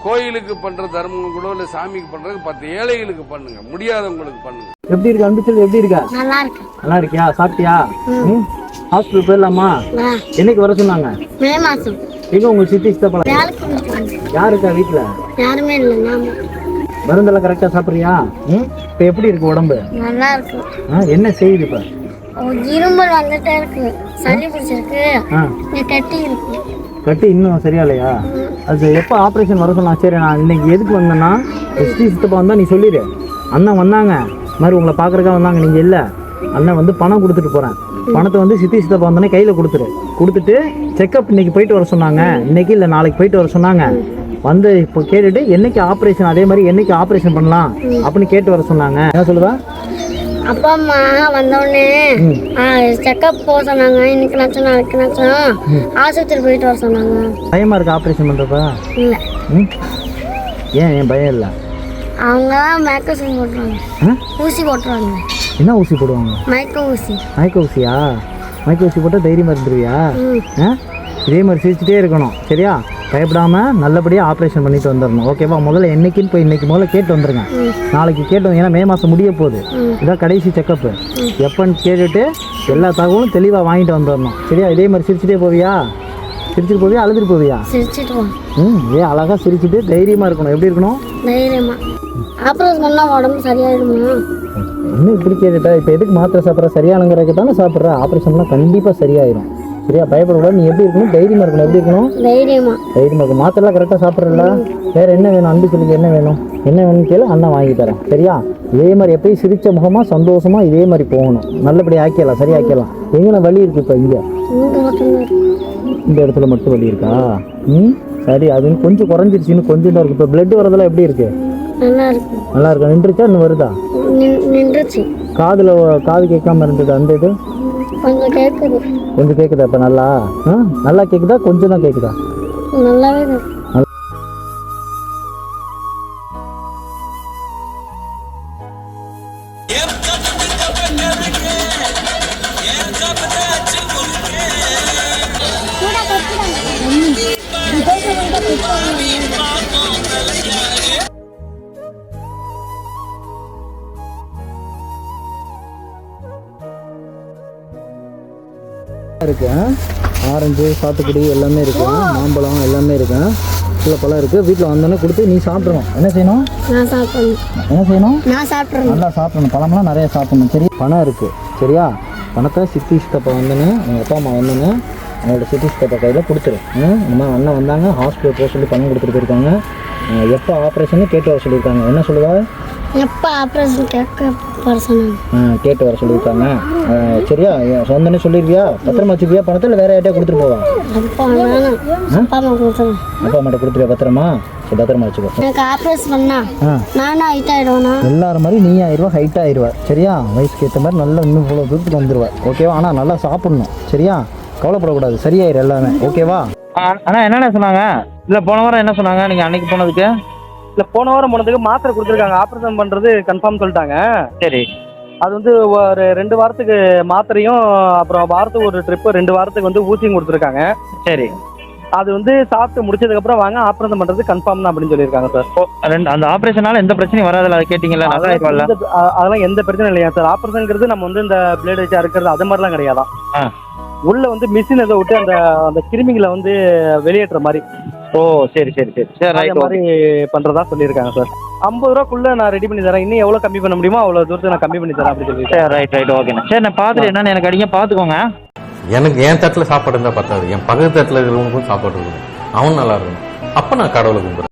கோயிலுக்கு பண்ற தர்மம் கூட இல்ல சாமிக்கு பண்றது 10 ஏழைகளுக்கு பண்ணுங்க, முடியாதவங்களுக்கு பண்ணுங்க. எப்படி இருக்கு அன்புச்செல்வி? எப்படி இருக்கா? நல்லா இருக்கு. நல்லா இருக்கியா? சாப்பிட்டியா? ஹாஸ்பிட்டல் போயிடலாமா? என்னைக்கு வர சொன்னாங்க? மே மாசம். எங்க உங்க சித்தி சித்தப்பா யாருக்கா வீட்டுல? யாருமே இல்ல. மருந்தெல்லாம் கரெக்டா சாப்பிடுறியா? இப்ப எப்படி இருக்கு உடம்பு? நல்லா இருக்கு. என்ன செய்யுது இப்ப? இருமல் வந்துட்டே இருக்கு, சளி பிடிச்சிருக்கு, கட்டி இருக்கு. கட்டி இன்னும் சரியா இல்லையா? அது எப்போ ஆப்ரேஷன் வர சொன்னா? சரி, நான் இன்னைக்கு எதுக்கு வந்தேன்னா சித்தி சித்தப்பா வந்தா நீ சொல்லிடு. அண்ணன் வந்தாங்க மாதிரி உங்களை பார்க்கறதுக்காக வந்தாங்க, நீங்க இல்லை. அண்ணன் வந்து பணம் கொடுத்துட்டு போறேன். பணத்தை வந்து சித்தி சித்தப்பா வந்தோடனே கையில கொடுத்துட்டு செக்அப் இன்னைக்கு போயிட்டு வர சொன்னாங்க. இன்னைக்கு இல்லை நாளைக்கு போயிட்டு வர சொன்னாங்க. வந்து இப்போ கேட்டுட்டு என்னைக்கு ஆப்ரேஷன், அதே மாதிரி என்னைக்கு ஆப்ரேஷன் பண்ணலாம் அப்படின்னு கேட்டு வர சொன்னாங்க. என்ன சொல்லுவா? அப்பா அம்மா வந்தோடனே செக்அப் போக சொன்னாங்க. இன்னைக்கு நாச்சும் நாளைக்கு நாச்சும் ஆஸ்பத்திரி போயிட்டு வர சொன்னாங்க. பயமா இருக்கு ஆப்ரேஷன் பண்றப்ப? இல்ல. ஏன் பயம் இல்லை? அவங்க மேக்கோசின் போட்டுருவாங்க, ஊசி போட்டுருவாங்க. என்ன ஊசி போடுவாங்க? மயக்க ஊசி. மயக்க ஊசியா? மயக்க ஊசி போட்டால் தைரியமாக இருந்துருவியா? இதே மாதிரி சிரிச்சுட்டே இருக்கணும், சரியா? பயப்படாம நல்லபடியாக ஆப்ரேஷன் பண்ணிட்டு வந்துடணும், ஓகேவா? முதல்ல என்னைக்குன்னு போய் இன்னைக்கு முதல்ல கேட்டு வந்துருங்க. நாளைக்கு கேட்டு, ஏன்னா மே மாதம் முடிய போகுது, இதான் கடைசி செக்கப்பு. எப்போன்னு கேட்டுட்டு எல்லா தகவலும் தெளிவாக வாங்கிட்டு வந்துடணும், சரியா? இதே மாதிரி சிரிச்சுட்டே போவியா? சிரிச்சுட்டு போவியா அழுதுட்டு போவியா? ஏன் அழகாக சிரிச்சுட்டு தைரியமாக இருக்கணும். எப்படி இருக்கணும்? தைரியமா. ஆப்ரேஷன் பண்ணால் உடம்பு சரியாயிடுமா? இன்னும் இப்படி கேட்டுட்டா இப்போ எதுக்கு மாத்திரை சாப்பிட்ற? சரியானங்கிறதுக்கு தானே சாப்பிட்ற. ஆப்ரேஷன்லாம் கண்டிப்பாக சரியாயிடும், சரியா? பயப்படக்கூடாது. நீ எப்படி இருக்கணும்? தைரியமாக இருக்கணும். எப்படி இருக்கணும்? தைரியமாக இருக்கும். மாத்திரைலாம் கரெக்டாக சாப்பிட்றல. வேறு என்ன வேணும்? அன்பு சொல்லுங்க, என்ன வேணும்? என்ன வேணும்னு கேளு, அண்ணன் வாங்கி தரேன், சரியா? இதே மாதிரி எப்பயும் சிரிச்ச முகமாக சந்தோஷமாக இதே மாதிரி போகணும். நல்லபடியாக ஆக்கிடலாம், சரியா ஆக்கிடலாம். எங்கே வலி இருக்கு இப்போ? இங்கே இந்த இடத்துல மட்டும் வலி இருக்கா? சரி, அது கொஞ்சம் குறைஞ்சிருச்சுன்னு கொஞ்சம் தான் இருக்குது. இப்போ பிளட் வரதெல்லாம் எப்படி இருக்கு? நல்லா இருக்கு. நின்றுச்சா இன்னும் வருதா? நின்றுச்சு. காது கேட்காம இருந்தது அந்த இது கொஞ்சம் கேட்குது. கொஞ்சம் கேட்குதா? இப்போ நல்லா கேட்குதா? கொஞ்சம் தான் கேட்குதா? நல்லாவே இருக்கு. ஆரஞ்சு, சாத்துக்குடி எல்லாமே இருக்கு, மாம்பழம் எல்லாமே இருக்கு, சில பழம் இருக்கு. வீட்டில் வந்தோடனே கொடுத்து நீ சாப்பிடணும். என்ன செய்யணும்? என்ன செய்யணும்? நல்லா சாப்பிடணும். பழம்லாம் நிறைய சாப்பிடணும், சரி? பணம் இருக்கு, சரியா? பணத்தை சித்தி சித்தப்பா வந்தோன்னு, உங்கள் அப்பா அம்மா வந்தோன்னு அவங்களோட சித்தி சித்தப்பா கையில் கொடுத்துரு. இந்த மாதிரி அண்ணன் வந்தாங்க, ஹாஸ்பிட்டல் போக சொல்லி பணம் கொடுத்துட்டு போயிருக்காங்க. எப்போ ஆப்ரேஷன் கேட்டு வர சொல்லியிருக்காங்க. என்ன சொல்லுவா? எப்போ ஆப்ரேஷன் கேட்டு வர சொல்லியிருக்காங்க, சரியா? சொந்தனே சொல்லிருவியா? பத்திரமா வச்சுக்கியா பணத்தை? இல்லை வேற யார்ட்டையா கொடுத்துட்டு போவா? அப்பா அம்மாட்ட கொடுத்துருவியா பத்திரமா? சரி, பத்திரமா வச்சுக்கோ. எனக்கு ஆப்ரேஷன் பண்ணா நானும் ஹைட் ஆயிடுவேனா? எல்லாரும் மாதிரி நீ ஆயிடுவா, ஹைட் ஆயிடுவா, சரியா? வயசுக்கு ஏற்ற மாதிரி நல்லா இன்னும் இவ்வளோ தூரத்துக்கு வந்துடுவா, ஓகேவா? ஆனால் நல்லா சாப்பிடணும், சரியா? கவலைப்படக்கூடாது, சரியாயிரு எல்லாமே, ஓகேவா? ஆனால் என்னென்ன சொன்னாங்க? இல்லை போன வாரம் என்ன சொன்னாங்க நீங்கள் அன்னைக்கு போனதுக்கு? இல்லை போன வாரம் போனதுக்கு மாத்திரை கொடுத்துருக்காங்க, ஆப்ரேஷன் பண்ணுறது கன்ஃபார்ம் சொல்லிட்டாங்க. சரி. அது வந்து ஒரு 2 வாரத்துக்கு மாத்திரையும், அப்புறம் வாரத்துக்கு ஒரு ட்ரிப்பு, 2 வாரத்துக்கு வந்து ஊசியும் கொடுத்துருக்காங்க. சரி. அது வந்து சாப்பிட்டு முடிச்சதுக்கப்புறம் வாங்க ஆப்ரேஷன் பண்ணுறது கன்ஃபார்ம் தான் அப்படின்னு சொல்லியிருக்காங்க சார். அந்த ஆப்ரேஷனால எந்த பிரச்சனையும் வராதுல்ல? அதை கேட்டிங்களா? அதெல்லாம் எந்த பிரச்சனையும் இல்லையா சார்? ஆப்ரேஷனுங்கிறது நம்ம வந்து இந்த பிளேட் வச்சு அறுக்கிறது அது மாதிரிலாம் கிடையாதான். உள்ள வந்து மிஷின் ஏதோ விட்டு அந்த அந்த கிருமிகளை வந்து வெளியேற்ற மாதிரி. ஓ, சரி சரி சரி சரி. அதே மாதிரி பண்றதா சொல்லியிருக்காங்க சார். 50 ரூபாக்குள்ள நான் ரெடி பண்ணி தரேன், இன்னும் எவ்வளவு கம்மி பண்ண முடியுமோ அவ்வளவு தூரத்துக்கு நான் கம்மி பண்ணி தரேன் அப்படின்னு சொல்லி. சரி, ரைட், ஓகேண்ணா. சரி, நான் பார்த்துட்டு என்னன்னு எனக்கு அடிங்க, பார்த்துக்கோங்க. எனக்கு என் தட்டில் சாப்பாடு இருந்தால் பத்தாது, என் பக்கத்து தட்டில் இருக்கிறவங்களுக்கும் சாப்பாடு இருக்கணும், அவன் நல்லா இருக்கணும். அப்போ நான் கடவுளை கும்பிட்றேன்.